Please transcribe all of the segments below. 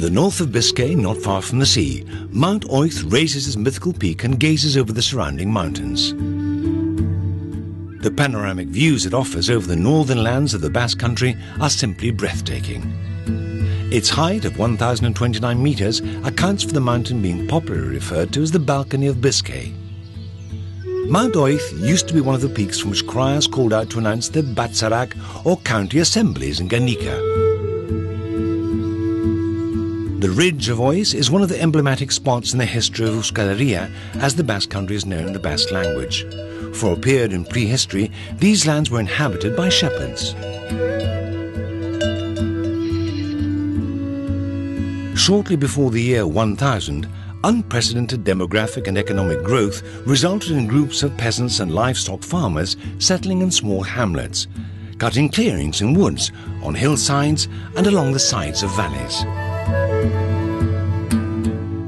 the north of Bizkaia, not far from the sea, Mount Oith raises its mythical peak and gazes over the surrounding mountains. The panoramic views it offers over the northern lands of the Basque country are simply breathtaking. Its height of 1,029 meters accounts for the mountain being popularly referred to as the balcony of Bizkaia. Mount Oith used to be one of the peaks from which criers called out to announce the Batsarak or county assemblies in Ganica. The ridge of Oith is one of the emblematic spots in the history of Euskal Herria, as the Basque country is known in the Basque language. For a period in prehistory, these lands were inhabited by shepherds. Shortly before the year 1000, unprecedented demographic and economic growth resulted in groups of peasants and livestock farmers settling in small hamlets, cutting clearings in woods, on hillsides and along the sides of valleys.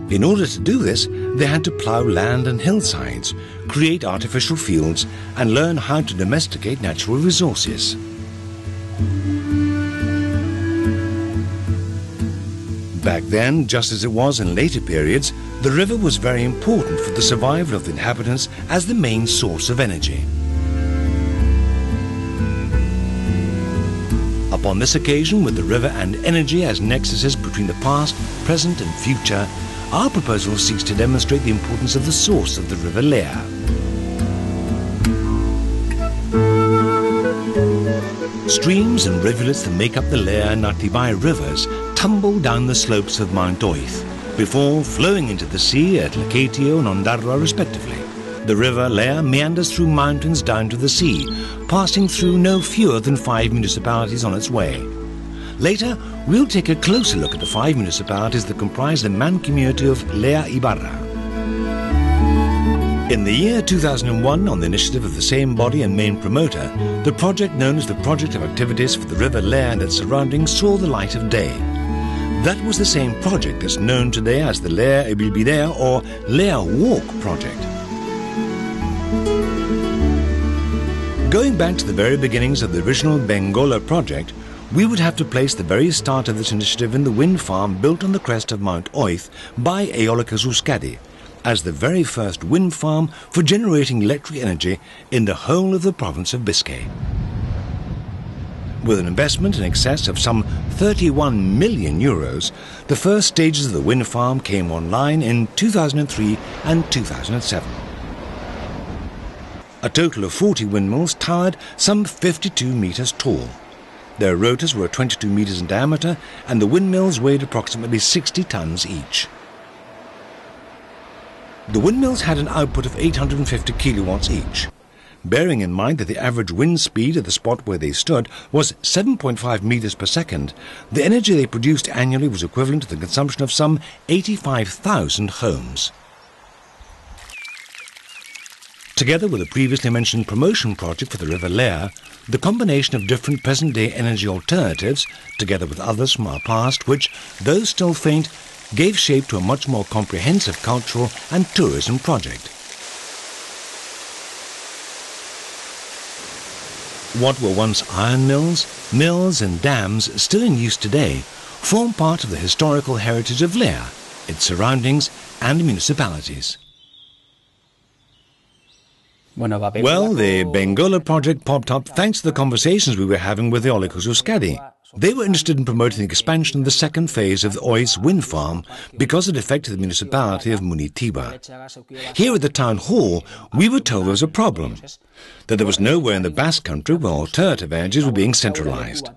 In order to do this, they had to plough land and hillsides, create artificial fields, and learn how to domesticate natural resources. Back then, just as it was in later periods, the river was very important for the survival of the inhabitants as the main source of energy. Upon this occasion, with the river and energy as nexuses between the past, present and future, our proposal seeks to demonstrate the importance of the source of the river Lea. Streams and rivulets that make up the Lea and Munitibar rivers tumble down the slopes of Mount Oith, before flowing into the sea at Lacatio and Ondarroa respectively. The river Lea meanders through mountains down to the sea, passing through no fewer than 5 municipalities on its way. Later, we'll take a closer look at the 5 municipalities that comprise the man community of Lea Ibarra. In the year 2001, on the initiative of the same body and main promoter, the project known as the Project of Activities for the River Lea and its surroundings saw the light of day. That was the same project that's known today as the Lea Ibilbidea or Lea Walk project. Going back to the very beginnings of the original Bengola project, we would have to place the very start of this initiative in the wind farm built on the crest of Mount Oith by Eolicas Euskadi, as the very first wind farm for generating electric energy in the whole of the province of Bizkaia. With an investment in excess of some 31 million euros, the first stages of the wind farm came online in 2003 and 2007. A total of 40 windmills towered some 52 meters tall. Their rotors were 22 meters in diameter, and the windmills weighed approximately 60 tons each. The windmills had an output of 850 kilowatts each. Bearing in mind that the average wind speed at the spot where they stood was 7.5 meters per second, the energy they produced annually was equivalent to the consumption of some 85,000 homes. Together with the previously mentioned promotion project for the River Lea, the combination of different present-day energy alternatives, together with others from our past, which, though still faint, gave shape to a much more comprehensive cultural and tourism project. What were once iron mills and dams still in use today form part of the historical heritage of Lea, its surroundings and municipalities. Well, the Bengola project popped up thanks to the conversations we were having with the Eolicas Euskadi. They were interested in promoting the expansion of the second phase of the Oith wind farm because it affected the municipality of Munitibar. Here at the town hall, we were told there was a problem, that there was nowhere in the Basque country where alternative energies were being centralized.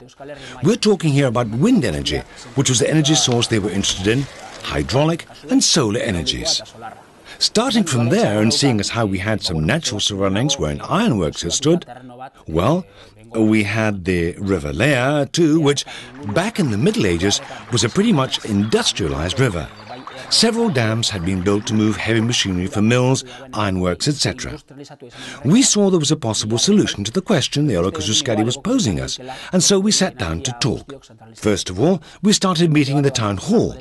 We're talking here about wind energy, which was the energy source they were interested in, hydraulic and solar energies. Starting from there and seeing as how we had some natural surroundings where an ironworks had stood, well, we had the River Lea too, which back in the Middle Ages was a pretty much industrialized river. Several dams had been built to move heavy machinery for mills, ironworks, etc. We saw there was a possible solution to the question the Eolicas Euskadi was posing us, and so we sat down to talk. First of all, we started meeting in the town hall.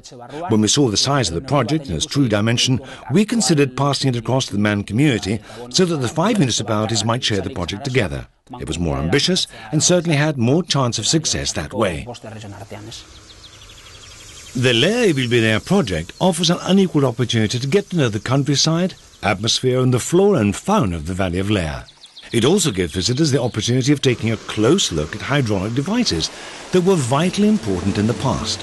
When we saw the size of the project in its true dimension, we considered passing it across to the man community so that the 5 municipalities might share the project together. It was more ambitious and certainly had more chance of success that way. The Lea Ibarra project offers an unequal opportunity to get to know the countryside, atmosphere and the flora and fauna of the Valley of Lea. It also gives visitors the opportunity of taking a close look at hydraulic devices that were vitally important in the past.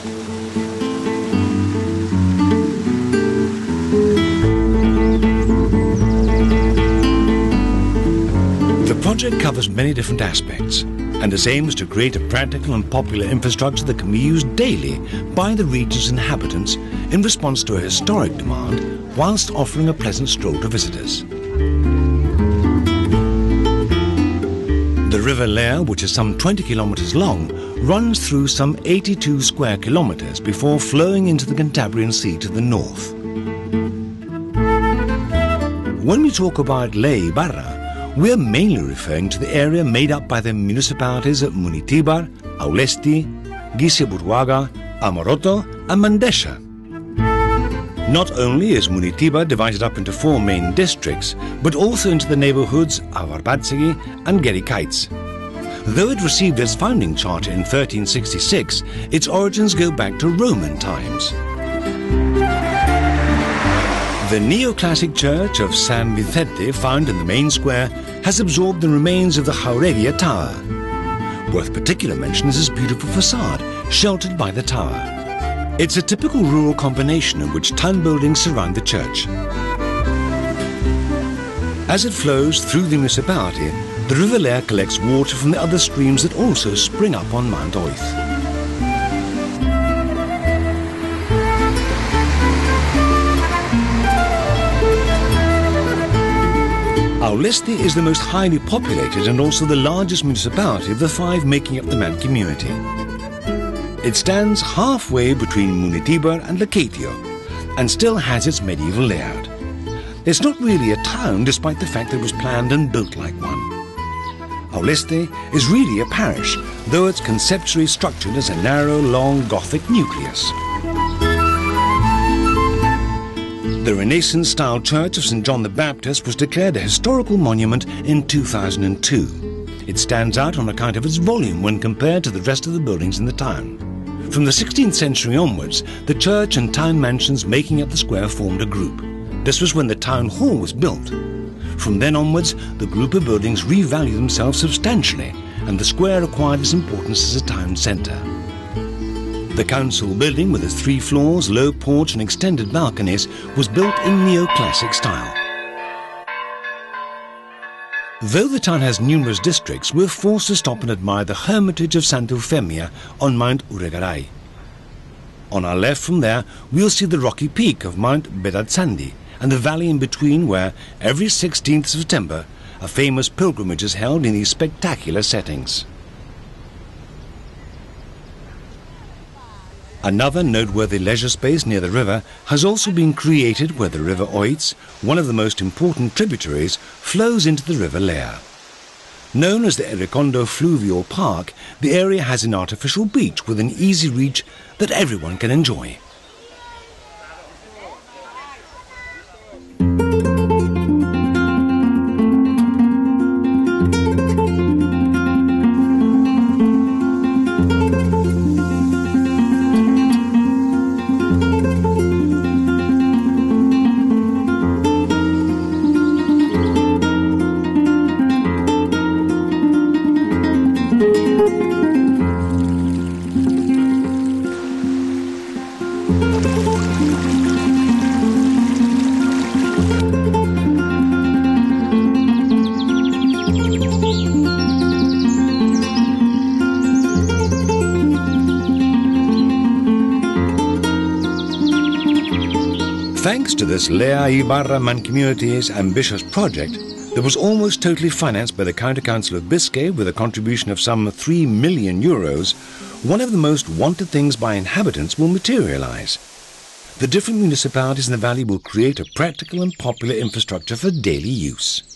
The project covers many different aspects and its aim is to create a practical and popular infrastructure that can be used daily by the region's inhabitants in response to a historic demand, whilst offering a pleasant stroll to visitors. The River Lea, which is some 20 kilometers long, runs through some 82 square kilometers before flowing into the Cantabrian Sea to the north. When we talk about Lea Ibarra, we are mainly referring to the area made up by the municipalities of Munitibar, Aulesti, Gizaburuaga, Amoroto and Mendexa. Not only is Munitibar divided up into 4 main districts, but also into the neighbourhoods of Basque and Gerikaitz. Though it received its founding charter in 1366, its origins go back to Roman times. The neoclassic church of San Vicente, found in the main square, has absorbed the remains of the Jauregia Tower. Worth particular mention is its beautiful facade, sheltered by the tower. It's a typical rural combination in which town buildings surround the church. As it flows through the municipality, the River Lea collects water from the other streams that also spring up on Mount Oith. Aulesti is the most highly populated and also the largest municipality of the 5 making up the Man community. It stands halfway between Munitibar and Lacatio and still has its medieval layout. It's not really a town despite the fact that it was planned and built like one. Aulesti is really a parish, though it's conceptually structured as a narrow, long Gothic nucleus. The Renaissance-style Church of St. John the Baptist was declared a historical monument in 2002. It stands out on account of its volume when compared to the rest of the buildings in the town. From the 16th century onwards, the church and town mansions making up the square formed a group. This was when the town hall was built. From then onwards, the group of buildings revalued themselves substantially, and the square acquired its importance as a town centre. The council building, with its 3 floors, low porch and extended balconies, was built in neoclassic style. Though the town has numerous districts, we're forced to stop and admire the hermitage of Santa Eufemia on Mount Uregaray. On our left from there, we'll see the rocky peak of Mount Bedatsandi and the valley in between where, every 16th of September, a famous pilgrimage is held in these spectacular settings. Another noteworthy leisure space near the river has also been created where the River Oitz, one of the most important tributaries, flows into the River Lea. Known as the Ericondo Fluvial Park, the area has an artificial beach with an easy reach that everyone can enjoy. Thanks to this Lea Ibarra Man community's ambitious project, that was almost totally financed by the County Council of Basque with a contribution of some €3 million, one of the most wanted things by inhabitants will materialise. The different municipalities in the valley will create a practical and popular infrastructure for daily use.